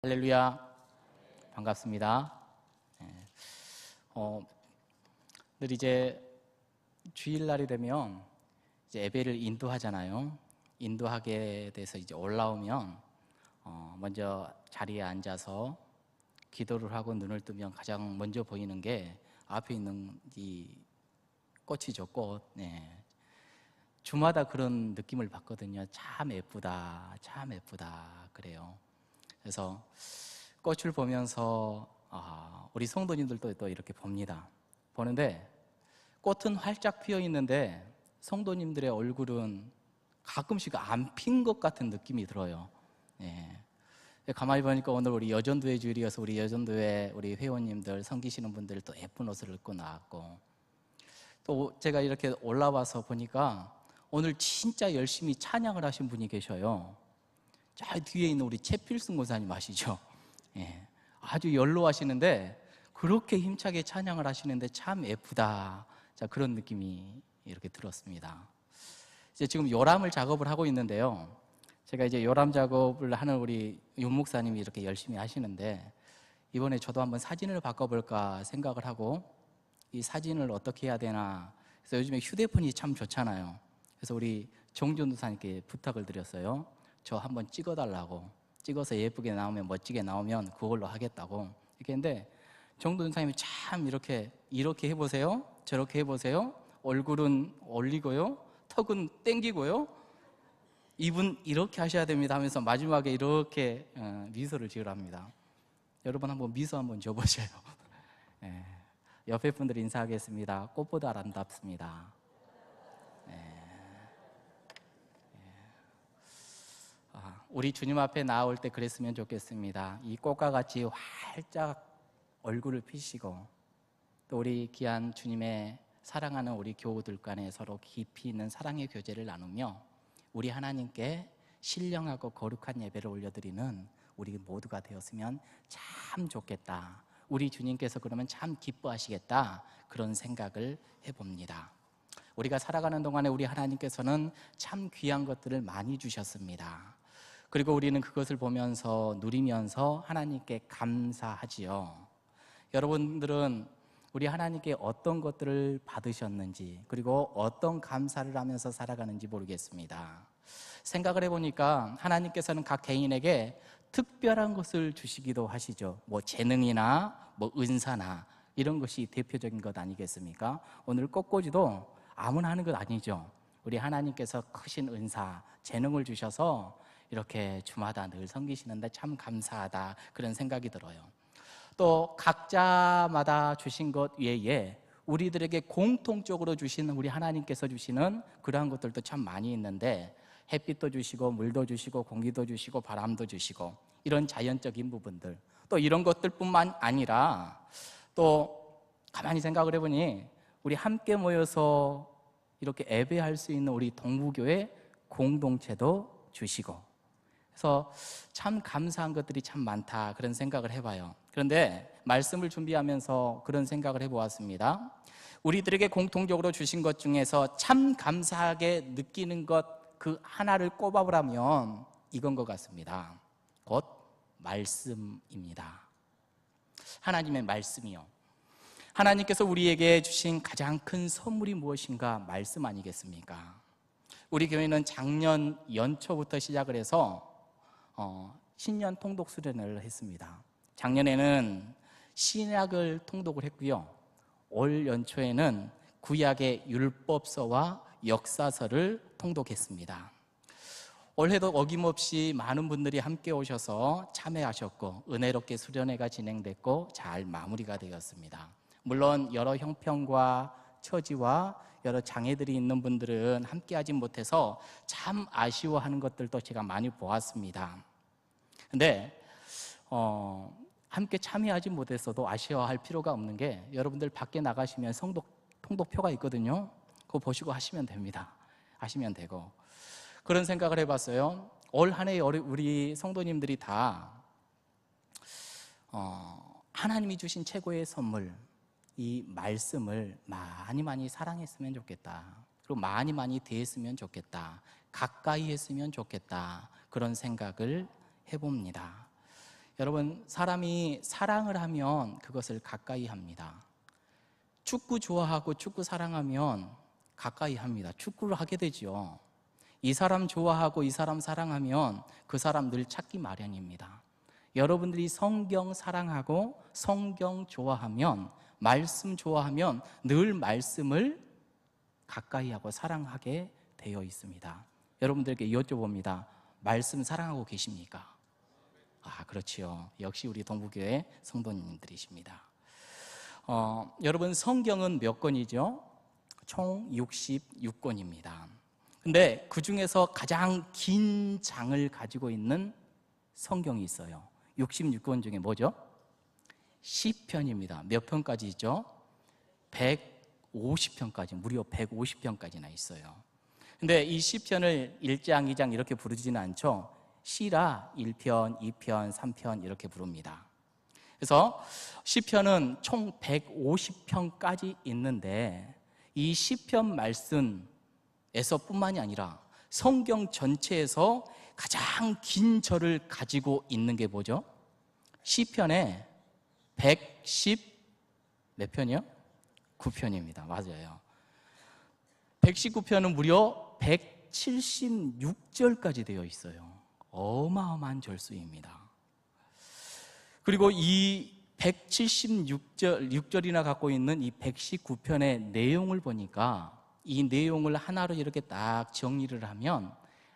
할렐루야, 반갑습니다. 늘 이제 주일날이 되면 이제 예배를 인도하잖아요. 인도하게 돼서 이제 올라오면 먼저 자리에 앉아서 기도를 하고 눈을 뜨면 가장 먼저 보이는 게 앞에 있는 이 꽃이죠, 꽃. 주마다 그런 느낌을 받거든요. 참 예쁘다, 참 예쁘다 그래요. 그래서 꽃을 보면서 우리 성도님들도 또 이렇게 봅니다. 보는데 꽃은 활짝 피어 있는데 성도님들의 얼굴은 가끔씩 안 핀 것 같은 느낌이 들어요. 가만히 보니까 오늘 우리 여전도회 주일이어서 우리 여전도회 우리 회원님들 섬기시는 분들 또 예쁜 옷을 입고 나왔고, 또 제가 이렇게 올라와서 보니까 오늘 진짜 열심히 찬양을 하신 분이 계셔요. 저 뒤에 있는 우리 최필승 권사님 아시죠? 아주 연로하시는데 그렇게 힘차게 찬양을 하시는데 참 예쁘다. 자, 그런 느낌이 이렇게 들었습니다. 이제 지금 요람을 작업을 하고 있는데요. 제가 이제 요람 작업을 하는 우리 윤 목사님이 이렇게 열심히 하시는데, 이번에 저도 한번 사진을 바꿔볼까 생각을 하고, 이 사진을 어떻게 해야 되나. 그래서 요즘에 휴대폰이 참 좋잖아요. 그래서 우리 정전도사님께 부탁을 드렸어요. 저 한번 찍어달라고. 찍어서 예쁘게 나오면, 멋지게 나오면 그걸로 하겠다고 이렇게 했는데, 정도사님이 참 이렇게 해보세요, 저렇게 해보세요, 얼굴은 올리고요, 턱은 땡기고요, 입은 이렇게 하셔야 됩니다 하면서 마지막에 이렇게 미소를 지으랍니다. 여러분 한번 미소 한번 줘보세요. 옆에 분들 인사하겠습니다. 꽃보다 아름답습니다. 우리 주님 앞에 나올 때 그랬으면 좋겠습니다. 이 꽃과 같이 활짝 얼굴을 피시고, 또 우리 귀한 주님의 사랑하는 우리 교우들 간에 서로 깊이 있는 사랑의 교제를 나누며 우리 하나님께 신령하고 거룩한 예배를 올려드리는 우리 모두가 되었으면 참 좋겠다. 우리 주님께서 그러면 참 기뻐하시겠다. 그런 생각을 해봅니다. 우리가 살아가는 동안에 우리 하나님께서는 참 귀한 것들을 많이 주셨습니다. 그리고 우리는 그것을 보면서 누리면서 하나님께 감사하지요. 여러분들은 우리 하나님께 어떤 것들을 받으셨는지, 그리고 어떤 감사를 하면서 살아가는지 모르겠습니다. 생각을 해보니까 하나님께서는 각 개인에게 특별한 것을 주시기도 하시죠. 뭐 재능이나 뭐 은사나 이런 것이 대표적인 것 아니겠습니까? 오늘 꽃꽂이도 아무나 하는 것 아니죠. 우리 하나님께서 크신 은사, 재능을 주셔서 이렇게 주마다 늘 섬기시는데 참 감사하다, 그런 생각이 들어요. 또 각자마다 주신 것 외에 우리들에게 공통적으로 주신, 우리 하나님께서 주시는 그러한 것들도 참 많이 있는데, 햇빛도 주시고 물도 주시고 공기도 주시고 바람도 주시고 이런 자연적인 부분들, 또 이런 것들뿐만 아니라 또 가만히 생각을 해보니 우리 함께 모여서 이렇게 예배할 수 있는 우리 동부교회 공동체도 주시고, 그래서 참 감사한 것들이 참 많다, 그런 생각을 해봐요. 그런데 말씀을 준비하면서 그런 생각을 해보았습니다. 우리들에게 공통적으로 주신 것 중에서 참 감사하게 느끼는 것 그 하나를 꼽아보라면 이건 것 같습니다. 곧 말씀입니다. 하나님의 말씀이요. 하나님께서 우리에게 주신 가장 큰 선물이 무엇인가? 말씀 아니겠습니까? 우리 교회는 작년 연초부터 시작을 해서 신년 통독 수련회를 했습니다. 작년에는 신약을 통독을 했고요, 올 연초에는 구약의 율법서와 역사서를 통독했습니다. 올해도 어김없이 많은 분들이 함께 오셔서 참여하셨고 은혜롭게 수련회가 진행됐고 잘 마무리가 되었습니다. 물론 여러 형편과 처지와 여러 장애들이 있는 분들은 함께 하지 못해서 참 아쉬워하는 것들도 제가 많이 보았습니다. 근데 함께 참여하지 못했어도 아쉬워할 필요가 없는 게, 여러분들 밖에 나가시면 통독표가 있거든요. 그거 보시고 하시면 됩니다. 하시면 되고, 그런 생각을 해봤어요. 올 한 해 우리 성도님들이 다 하나님이 주신 최고의 선물, 이 말씀을 많이 사랑했으면 좋겠다, 그리고 많이 대했으면 좋겠다, 가까이 했으면 좋겠다, 그런 생각을 해봅니다. 여러분, 사람이 사랑을 하면 그것을 가까이 합니다. 축구 좋아하고 축구 사랑하면 가까이 합니다. 축구를 하게 되죠. 이 사람 좋아하고 이 사람 사랑하면 그 사람 늘 찾기 마련입니다. 여러분들이 성경 사랑하고 성경 좋아하면, 말씀 좋아하면 늘 말씀을 가까이 하고 사랑하게 되어 있습니다. 여러분들에게 여쭤봅니다. 말씀 사랑하고 계십니까? 그렇지요. 역시 우리 동부교회 성도님들이십니다. 여러분, 성경은 몇 권이죠? 총 66권입니다. 근데 그 중에서 가장 긴 장을 가지고 있는 성경이 있어요. 66권 중에 뭐죠? 시편입니다. 몇 편까지 있죠? 150편까지, 무려 150편까지나 있어요. 근데 이 시편을 1장, 2장 이렇게 부르지는 않죠. 시라 1편, 2편, 3편 이렇게 부릅니다. 그래서 시편은 총 150편까지 있는데, 이 시편 말씀에서 뿐만이 아니라 성경 전체에서 가장 긴 절을 가지고 있는 게 뭐죠? 시편에 110 몇 편이요? 9편입니다. 맞아요. 119편은 무려 176절까지 되어 있어요. 어마어마한 절수입니다. 그리고 이 176절이나 갖고 있는 이 119편의 내용을 보니까, 이 내용을 하나로 이렇게 딱 정리를 하면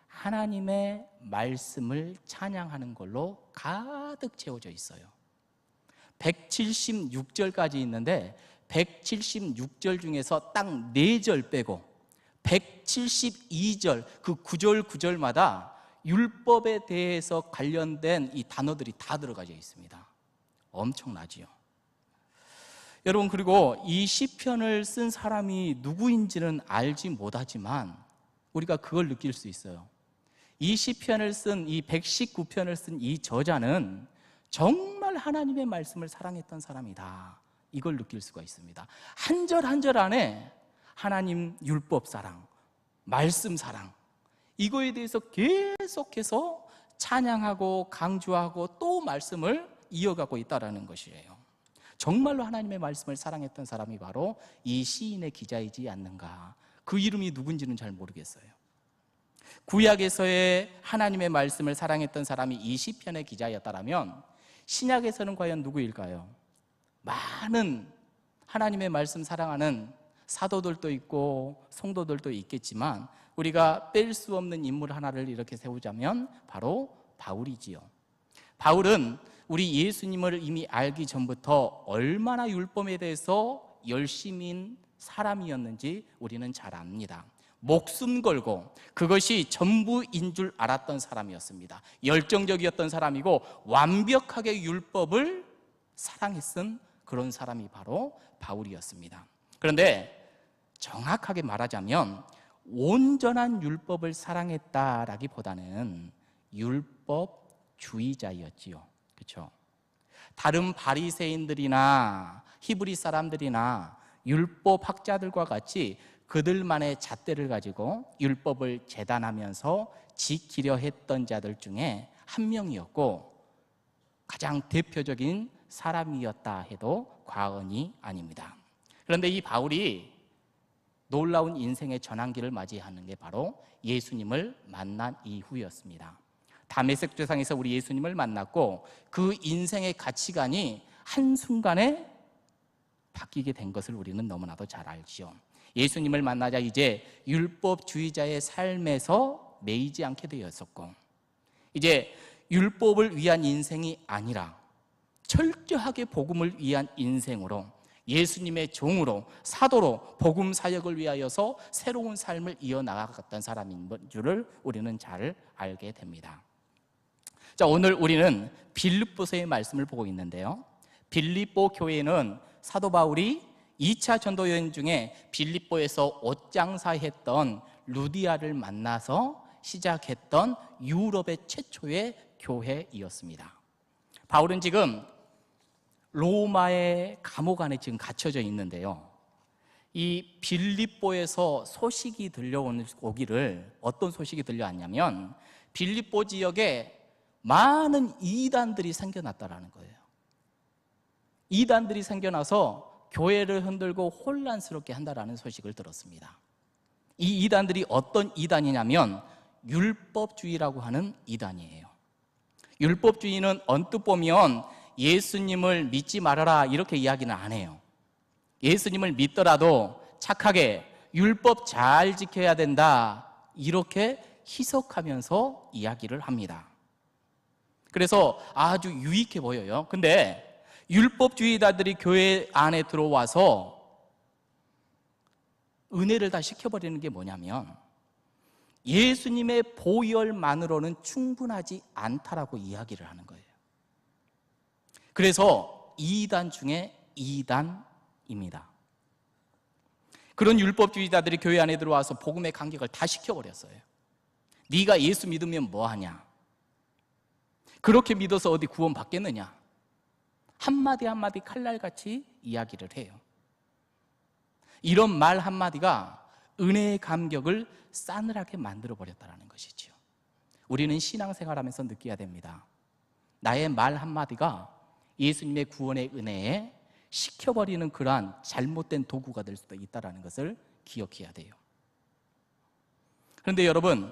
하나님의 말씀을 찬양하는 걸로 가득 채워져 있어요. 176절까지 있는데 176절 중에서 딱 4절 빼고 172절, 그 구절 구절마다 율법에 대해서 관련된 이 단어들이 다 들어가져 있습니다. 엄청나지요. 여러분, 그리고 이 시편을 쓴 사람이 누구인지는 알지 못하지만 우리가 그걸 느낄 수 있어요. 이 시편을 쓴, 이 119편을 쓴 이 저자는 정말 하나님의 말씀을 사랑했던 사람이다, 이걸 느낄 수가 있습니다. 한 절 한 절 안에 하나님 율법 사랑, 말씀 사랑, 이거에 대해서 계속해서 찬양하고 강조하고 또 말씀을 이어가고 있다는 것이에요. 정말로 하나님의 말씀을 사랑했던 사람이 바로 이 시인의 기자이지 않는가. 그 이름이 누군지는 잘 모르겠어요. 구약에서의 하나님의 말씀을 사랑했던 사람이 이 시편의 기자였다면 신약에서는 과연 누구일까요? 많은 하나님의 말씀 사랑하는 사도들도 있고 성도들도 있겠지만 우리가 뺄 수 없는 인물 하나를 이렇게 세우자면 바로 바울이지요. 바울은 우리 예수님을 이미 알기 전부터 얼마나 율법에 대해서 열심인 사람이었는지 우리는 잘 압니다. 목숨 걸고 그것이 전부인 줄 알았던 사람이었습니다. 열정적이었던 사람이고 완벽하게 율법을 사랑했던 그런 사람이 바로 바울이었습니다. 그런데 정확하게 말하자면 온전한 율법을 사랑했다라기보다는 율법주의자였지요. 그렇죠? 다른 바리새인들이나 히브리 사람들이나 율법 학자들과 같이 그들만의 잣대를 가지고 율법을 재단하면서 지키려 했던 자들 중에 한 명이었고 가장 대표적인 사람이었다 해도 과언이 아닙니다. 그런데 이 바울이 놀라운 인생의 전환기를 맞이하는 게 바로 예수님을 만난 이후였습니다. 다메섹 조상에서 우리 예수님을 만났고 그 인생의 가치관이 한순간에 바뀌게 된 것을 우리는 너무나도 잘 알지요. 예수님을 만나자 이제 율법주의자의 삶에서 매이지 않게 되었었고 이제 율법을 위한 인생이 아니라 철저하게 복음을 위한 인생으로 예수님의 종으로 사도로 복음 사역을 위하여서 새로운 삶을 이어나갔던 사람인 줄을 우리는 잘 알게 됩니다. 자, 오늘 우리는 빌립보서의 말씀을 보고 있는데요. 빌립보 교회는 사도 바울이 2차 전도 여행 중에 빌립보에서 옷장사했던 루디아를 만나서 시작했던 유럽의 최초의 교회이었습니다. 바울은 지금 로마의 감옥 안에 지금 갇혀져 있는데요. 이 빌립보에서 소식이 들려오기를 어떤 소식이 들려왔냐면 빌립보 지역에 많은 이단들이 생겨났다라는 거예요. 이단들이 생겨나서 교회를 흔들고 혼란스럽게 한다라는 소식을 들었습니다. 이 이단들이 어떤 이단이냐면 율법주의라고 하는 이단이에요. 율법주의는 언뜻 보면 예수님을 믿지 말아라 이렇게 이야기는 안 해요. 예수님을 믿더라도 착하게 율법 잘 지켜야 된다 이렇게 희석하면서 이야기를 합니다. 그래서 아주 유익해 보여요. 근데 율법주의자들이 교회 안에 들어와서 은혜를 다 시켜버리는 게 뭐냐면 예수님의 보혈만으로는 충분하지 않다라고 이야기를 하는 거예요. 그래서 2단 중에 2단입니다. 그런 율법주의자들이 교회 안에 들어와서 복음의 간격을 다 시켜버렸어요. 네가 예수 믿으면 뭐하냐? 그렇게 믿어서 어디 구원 받겠느냐? 한마디 한마디 칼날같이 이야기를 해요. 이런 말 한마디가 은혜의 감격을 싸늘하게 만들어버렸다는 것이지요. 우리는 신앙생활하면서 느껴야 됩니다. 나의 말 한마디가 예수님의 구원의 은혜에 식혀버리는 그러한 잘못된 도구가 될 수도 있다는 것을 기억해야 돼요. 그런데 여러분,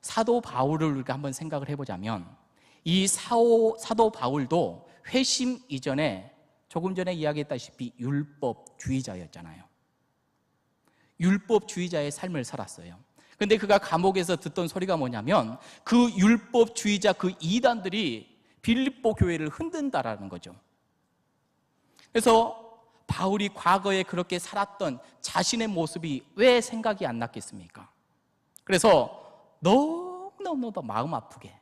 사도 바울을 우리가 한번 생각을 해보자면 이 사도 바울도 회심 이전에 조금 전에 이야기했다시피 율법주의자였잖아요. 율법주의자의 삶을 살았어요. 근데 그가 감옥에서 듣던 소리가 뭐냐면 그 율법주의자 그 이단들이 빌립보 교회를 흔든다라는 거죠. 그래서 바울이 과거에 그렇게 살았던 자신의 모습이 왜 생각이 안 났겠습니까? 그래서 너무너무 마음 아프게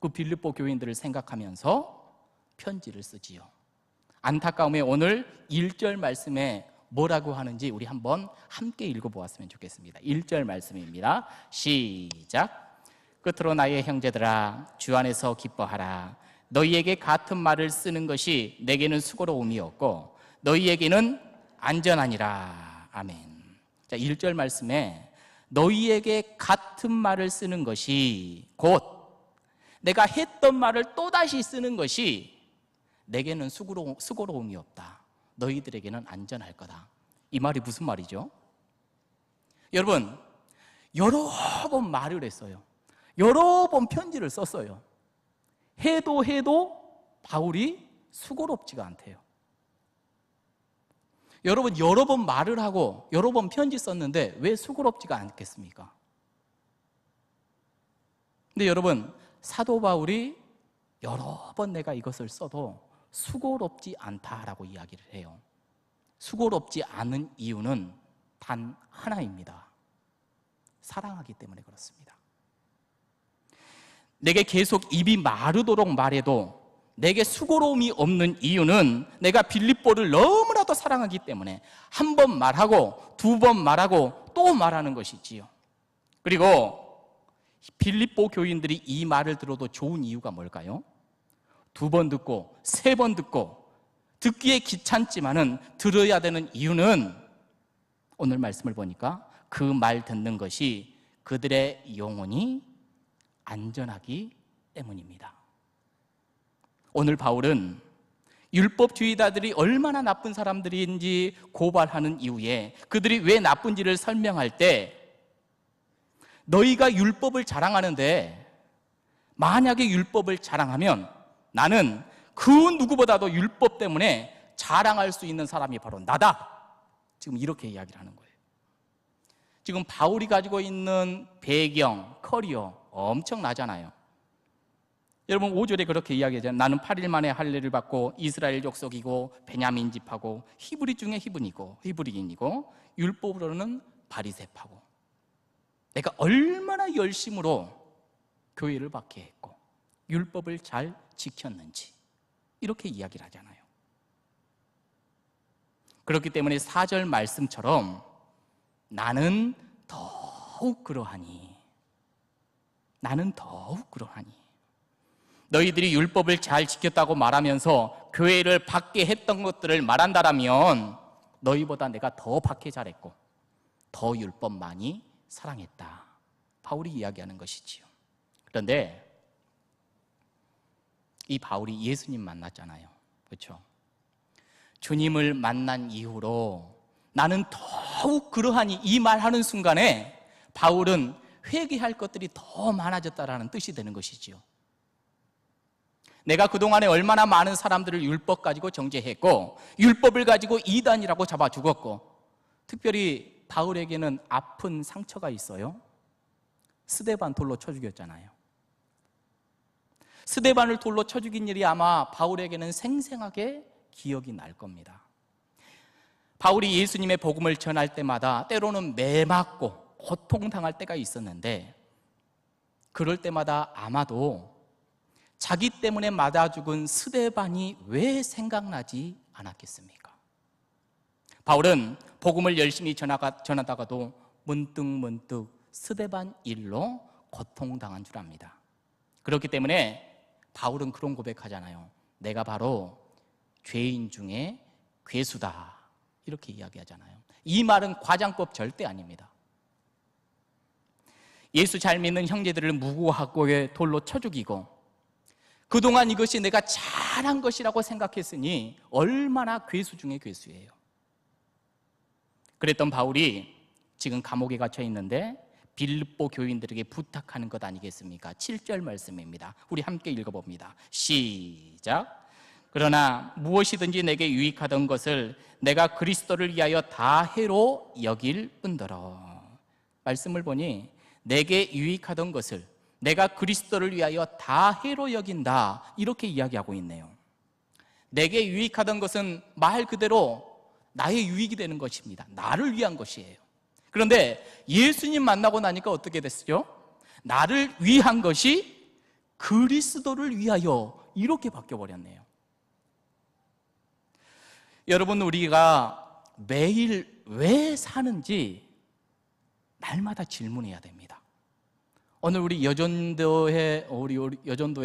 그 빌립보 교인들을 생각하면서 편지를 쓰지요. 안타까움에 오늘 1절 말씀에 뭐라고 하는지 우리 한번 함께 읽어보았으면 좋겠습니다. 1절 말씀입니다. 시작. 끝으로 나의 형제들아 주 안에서 기뻐하라. 너희에게 같은 말을 쓰는 것이 내게는 수고로움이 없고 너희에게는 안전하니라. 아멘. 자, 1절 말씀에 너희에게 같은 말을 쓰는 것이 곧 내가 했던 말을 또다시 쓰는 것이 내게는 수고로움이 없다. 너희들에게는 안전할 거다. 이 말이 무슨 말이죠? 여러분, 여러 번 말을 했어요. 여러 번 편지를 썼어요. 해도 바울이 수고롭지가 않대요. 여러분, 여러 번 말을 하고 여러 번 편지 썼는데 왜 수고롭지가 않겠습니까? 근데 여러분, 사도 바울이 여러 번 내가 이것을 써도 수고롭지 않다라고 이야기를 해요. 수고롭지 않은 이유는 단 하나입니다. 사랑하기 때문에 그렇습니다. 내게 계속 입이 마르도록 말해도 내게 수고로움이 없는 이유는 내가 빌립보를 너무나도 사랑하기 때문에 한 번 말하고 두 번 말하고 또 말하는 것이지요. 그리고 빌립보 교인들이 이 말을 들어도 좋은 이유가 뭘까요? 두 번 듣고 세 번 듣고 듣기에 귀찮지만은 들어야 되는 이유는 오늘 말씀을 보니까 그 말 듣는 것이 그들의 영혼이 안전하기 때문입니다. 오늘 바울은 율법주의자들이 얼마나 나쁜 사람들인지 고발하는 이후에 그들이 왜 나쁜지를 설명할 때 너희가 율법을 자랑하는데 만약에 율법을 자랑하면 나는 그 누구보다도 율법 때문에 자랑할 수 있는 사람이 바로 나다. 지금 이렇게 이야기를 하는 거예요. 지금 바울이 가지고 있는 배경, 커리어 엄청나잖아요. 여러분 5절에 그렇게 이야기하잖아요. 나는 8일 만에 할례를 받고 이스라엘 족속이고 베냐민 집하고 히브리 중에 히브리인이고 율법으로는 바리새파고 내가 얼마나 열심으로 교회를 받게 했고 율법을 잘 지켰는지 이렇게 이야기를 하잖아요. 그렇기 때문에 4절 말씀처럼 나는 더욱 그러하니 너희들이 율법을 잘 지켰다고 말하면서 교회를 받게 했던 것들을 말한다라면 너희보다 내가 더 받게 잘했고 더 율법 많이 사랑했다. 바울이 이야기하는 것이지요. 그런데 이 바울이 예수님 만났잖아요. 그렇죠? 주님을 만난 이후로 나는 더욱 그러하니, 이 말하는 순간에 바울은 회개할 것들이 더 많아졌다라는 뜻이 되는 것이지요. 내가 그동안에 얼마나 많은 사람들을 율법 가지고 정죄했고, 율법을 가지고 이단이라고 잡아 죽었고, 특별히 바울에게는 아픈 상처가 있어요. 스데반 돌로 쳐 죽였잖아요. 스데반을 돌로 쳐 죽인 일이 아마 바울에게는 생생하게 기억이 날 겁니다. 바울이 예수님의 복음을 전할 때마다 때로는 매맞고 고통당할 때가 있었는데, 그럴 때마다 아마도 자기 때문에 맞아 죽은 스데반이 왜 생각나지 않았겠습니까? 바울은 복음을 열심히 전하다가도 문득 스데반 일로 고통당한 줄 압니다. 그렇기 때문에 바울은 그런 고백하잖아요. 내가 바로 죄인 중에 괴수다, 이렇게 이야기하잖아요. 이 말은 과장법 절대 아닙니다. 예수 잘 믿는 형제들을 무고하고 돌로 쳐 죽이고, 그동안 이것이 내가 잘한 것이라고 생각했으니 얼마나 괴수 중에 괴수예요. 그랬던 바울이 지금 감옥에 갇혀 있는데 빌립보 교인들에게 부탁하는 것 아니겠습니까? 7절 말씀입니다. 우리 함께 읽어봅니다. 시작. 그러나 무엇이든지 내게 유익하던 것을 내가 그리스도를 위하여 다 해로 여길 뿐더러. 말씀을 보니 내게 유익하던 것을 내가 그리스도를 위하여 다 해로 여긴다, 이렇게 이야기하고 있네요. 내게 유익하던 것은 말 그대로 나의 유익이 되는 것입니다. 나를 위한 것이에요. 그런데 예수님 만나고 나니까 어떻게 됐죠? 나를 위한 것이 그리스도를 위하여, 이렇게 바뀌어버렸네요. 여러분, 우리가 매일 왜 사는지 날마다 질문해야 됩니다. 오늘 우리 여전도회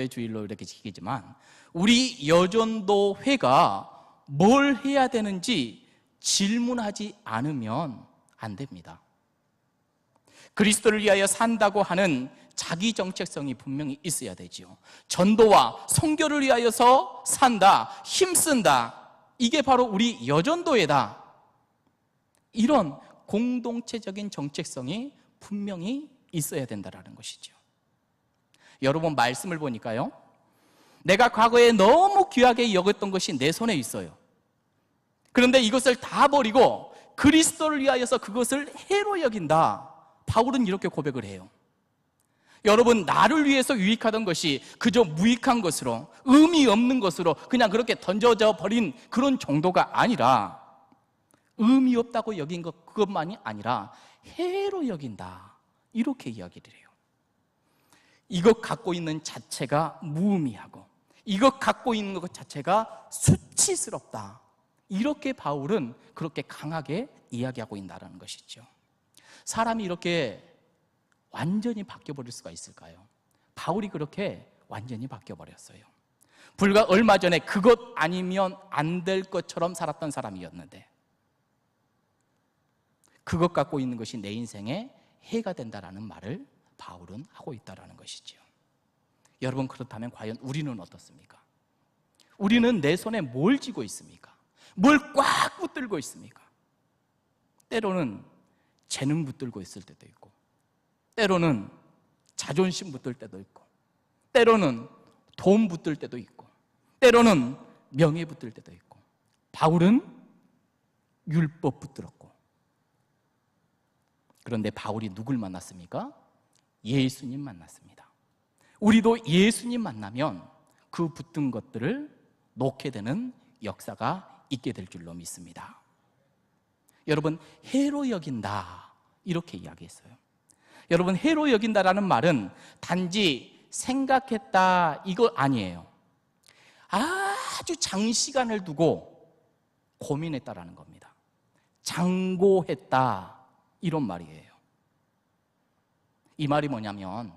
주일로 이렇게 지키지만, 우리 여전도회가 뭘 해야 되는지 질문하지 않으면 안 됩니다. 그리스도를 위하여 산다고 하는 자기 정체성이 분명히 있어야 되지요. 전도와 선교를 위하여서 산다, 힘쓴다, 이게 바로 우리 여전도회다. 이런 공동체적인 정체성이 분명히 있어야 된다는 것이죠. 여러분, 말씀을 보니까요, 내가 과거에 너무 귀하게 여겼던 것이 내 손에 있어요. 그런데 이것을 다 버리고 그리스도를 위하여서 그것을 해로 여긴다, 바울은 이렇게 고백을 해요. 여러분, 나를 위해서 유익하던 것이 그저 무익한 것으로, 의미 없는 것으로 그냥 그렇게 던져져 버린 그런 정도가 아니라, 의미 없다고 여긴 것, 그것만이 아니라 해로 여긴다, 이렇게 이야기를 해요. 이것 갖고 있는 자체가 무의미하고, 이것 갖고 있는 것 자체가 수치스럽다, 이렇게 바울은 그렇게 강하게 이야기하고 있다는 것이죠. 사람이 이렇게 완전히 바뀌어버릴 수가 있을까요? 바울이 그렇게 완전히 바뀌어버렸어요. 불과 얼마 전에 그것 아니면 안 될 것처럼 살았던 사람이었는데, 그것 갖고 있는 것이 내 인생에 해가 된다라는 말을 바울은 하고 있다는 것이죠. 여러분, 그렇다면 과연 우리는 어떻습니까? 우리는 내 손에 뭘 쥐고 있습니까? 뭘 꽉 붙들고 있습니까? 때로는 재능 붙들고 있을 때도 있고, 때로는 자존심 붙들 때도 있고, 때로는 돈 붙들 때도 있고, 때로는 명예 붙들 때도 있고. 바울은 율법 붙들었고, 그런데 바울이 누굴 만났습니까? 예수님 만났습니다. 우리도 예수님 만나면 그 붙든 것들을 놓게 되는 역사가 있게 될 줄로 믿습니다. 여러분, 해로 여긴다, 이렇게 이야기했어요. 여러분, 해로 여긴다라는 말은 단지 생각했다, 이거 아니에요. 아주 장시간을 두고 고민했다라는 겁니다. 장고했다, 이런 말이에요. 이 말이 뭐냐면,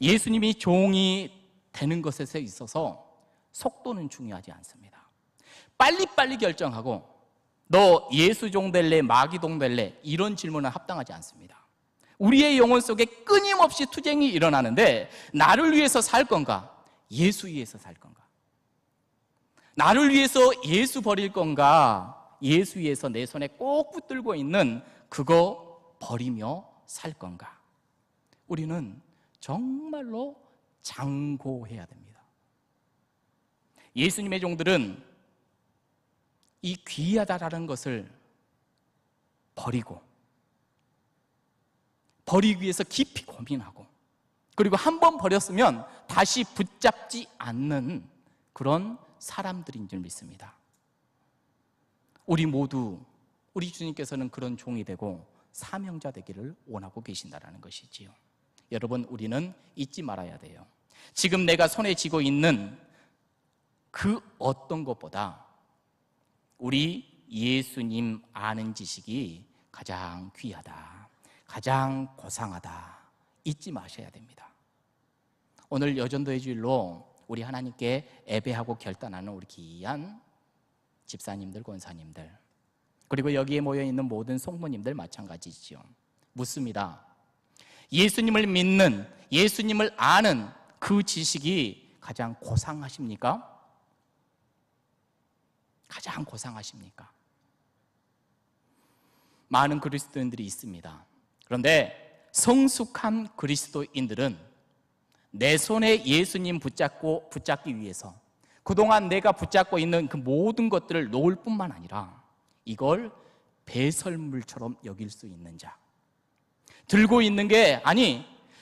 예수님이 종이 되는 것에 있어서 속도는 중요하지 않습니다. 빨리빨리 결정하고 너 예수종 될래, 마귀종 될래, 이런 질문은 합당하지 않습니다. 우리의 영혼 속에 끊임없이 투쟁이 일어나는데, 나를 위해서 살 건가? 예수 위해서 살 건가? 나를 위해서 예수 버릴 건가? 예수 위해서 내 손에 꼭 붙들고 있는 그거 버리며 살 건가? 우리는 정말로 장고해야 됩니다. 예수님의 종들은 이 귀하다라는 것을 버리고 버리기 위해서 깊이 고민하고, 그리고 한 번 버렸으면 다시 붙잡지 않는 그런 사람들인 줄 믿습니다. 우리 모두, 우리 주님께서는 그런 종이 되고 사명자 되기를 원하고 계신다는 것이지요. 여러분, 우리는 잊지 말아야 돼요. 지금 내가 손에 쥐고 있는 그 어떤 것보다 우리 예수님 아는 지식이 가장 귀하다, 가장 고상하다, 잊지 마셔야 됩니다. 오늘 여전도의 주일로 우리 하나님께 예배하고 결단하는 우리 귀한 집사님들, 권사님들, 그리고 여기에 모여있는 모든 성모님들 마찬가지죠. 묻습니다. 예수님을 믿는, 예수님을 아는 그 지식이 가장 고상하십니까? 가장 고상하십니까? 많은 그리스도인들이 있습니다. 그런데 성숙한 그리스도인들은 내 손에 예수님 붙잡기 위해서 그동안 내가 붙잡고 있는 그 모든 것들을 놓을 뿐만 아니라 이걸 배설물처럼 여길 수 있는 자, 들고 있는 게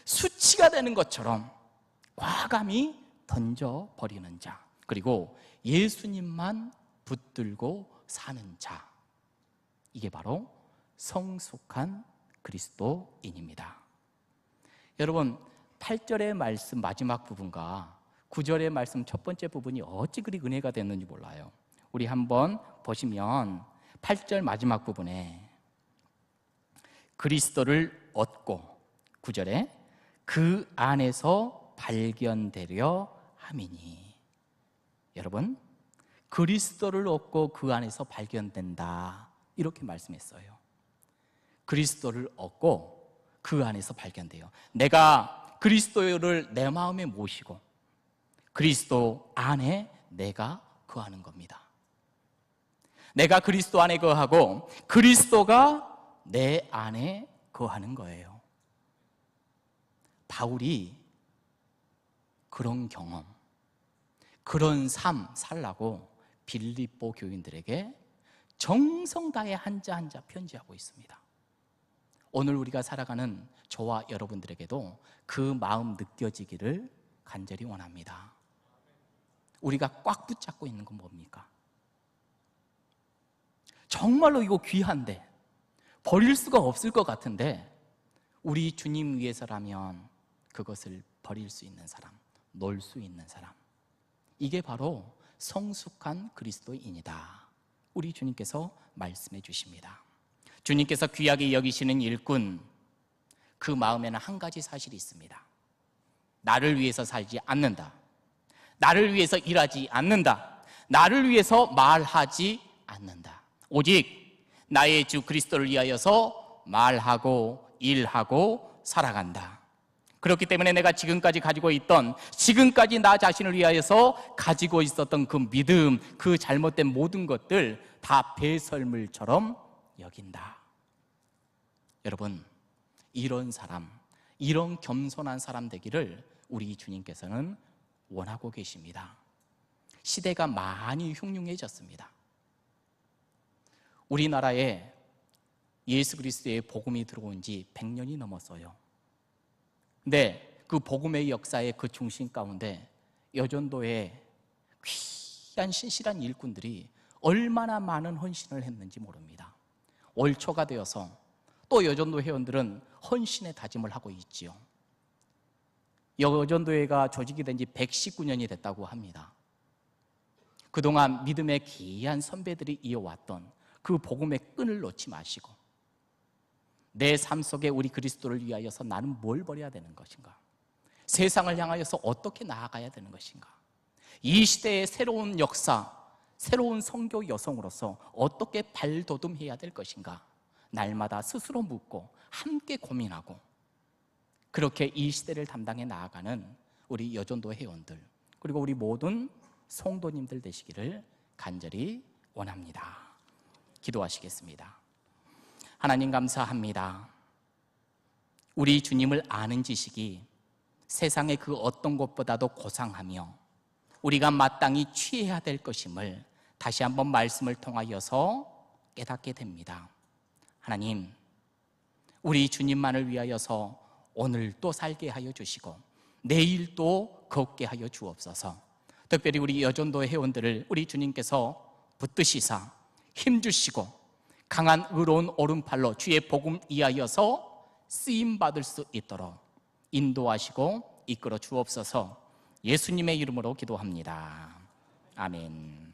수치가 되는 것처럼 과감히 던져버리는 자, 그리고 예수님만 붙들고 사는 자, 이게 바로 성숙한 그리스도인입니다. 여러분, 8절의 말씀 마지막 부분과 9절의 말씀 첫 번째 부분이 어찌 그리 은혜가 됐는지 몰라요. 우리 한번 보시면 8절 마지막 부분에 그리스도를 얻고, 9절에 그 안에서 발견되려 함이니. 여러분, 그리스도를 얻고 그 안에서 발견된다, 이렇게 말씀했어요. 그리스도를 얻고 그 안에서 발견돼요. 내가 그리스도를 내 마음에 모시고 그리스도 안에 내가 거하는 겁니다. 내가 그리스도 안에 거하고 그리스도가 내 안에 거하는 거예요. 바울이 그런 경험, 그런 삶 살라고 빌립보 교인들에게 정성 다해 한자 한자 편지하고 있습니다. 오늘 우리가 살아가는 저와 여러분들에게도 그 마음 느껴지기를 간절히 원합니다. 우리가 꽉 붙잡고 있는 건 뭡니까? 정말로 이거 귀한데 버릴 수가 없을 것 같은데 우리 주님 위해서라면 그것을 버릴 수 있는 사람, 놓을 수 있는 사람, 이게 바로 성숙한 그리스도인이다, 우리 주님께서 말씀해 주십니다. 주님께서 귀하게 여기시는 일꾼, 그 마음에는 한 가지 사실이 있습니다. 나를 위해서 살지 않는다, 나를 위해서 일하지 않는다, 나를 위해서 말하지 않는다. 오직 나의 주 그리스도를 위하여서 말하고 일하고 살아간다. 그렇기 때문에 내가 지금까지 가지고 있던, 지금까지 나 자신을 위하여서 가지고 있었던 그 믿음, 그 잘못된 모든 것들 다 배설물처럼 여긴다. 여러분, 이런 사람, 이런 겸손한 사람 되기를 우리 주님께서는 원하고 계십니다. 시대가 많이 흉흉해졌습니다. 우리나라에 예수 그리스도의 복음이 들어온 지 100년이 넘었어요. 근데 그 복음의 역사의 그 중심 가운데 여전도의 귀한 신실한 일꾼들이 얼마나 많은 헌신을 했는지 모릅니다. 올 초가 되어서 또 여전도 회원들은 헌신의 다짐을 하고 있지요. 여전도회가 조직이 된 지 119년이 됐다고 합니다. 그동안 믿음의 귀한 선배들이 이어왔던 그 복음의 끈을 놓지 마시고 내 삶 속에 우리 그리스도를 위하여서 나는 뭘 버려야 되는 것인가? 세상을 향하여서 어떻게 나아가야 되는 것인가? 이 시대의 새로운 역사, 새로운 선교 여성으로서 어떻게 발돋움해야 될 것인가? 날마다 스스로 묻고 함께 고민하고 그렇게 이 시대를 담당해 나아가는 우리 여전도 회원들, 그리고 우리 모든 성도님들 되시기를 간절히 원합니다. 기도하시겠습니다. 하나님 감사합니다. 우리 주님을 아는 지식이 세상의 그 어떤 것보다도 고상하며 우리가 마땅히 취해야 될 것임을 다시 한번 말씀을 통하여서 깨닫게 됩니다. 하나님, 우리 주님만을 위하여서 오늘 또 살게 하여 주시고 내일 또 걷게 하여 주옵소서. 특별히 우리 여전도 회원들을 우리 주님께서 붙드시사 힘주시고 강한 의로운 오른팔로 주의 복음 이하여서 쓰임받을 수 있도록 인도하시고 이끌어 주옵소서. 예수님의 이름으로 기도합니다. 아멘.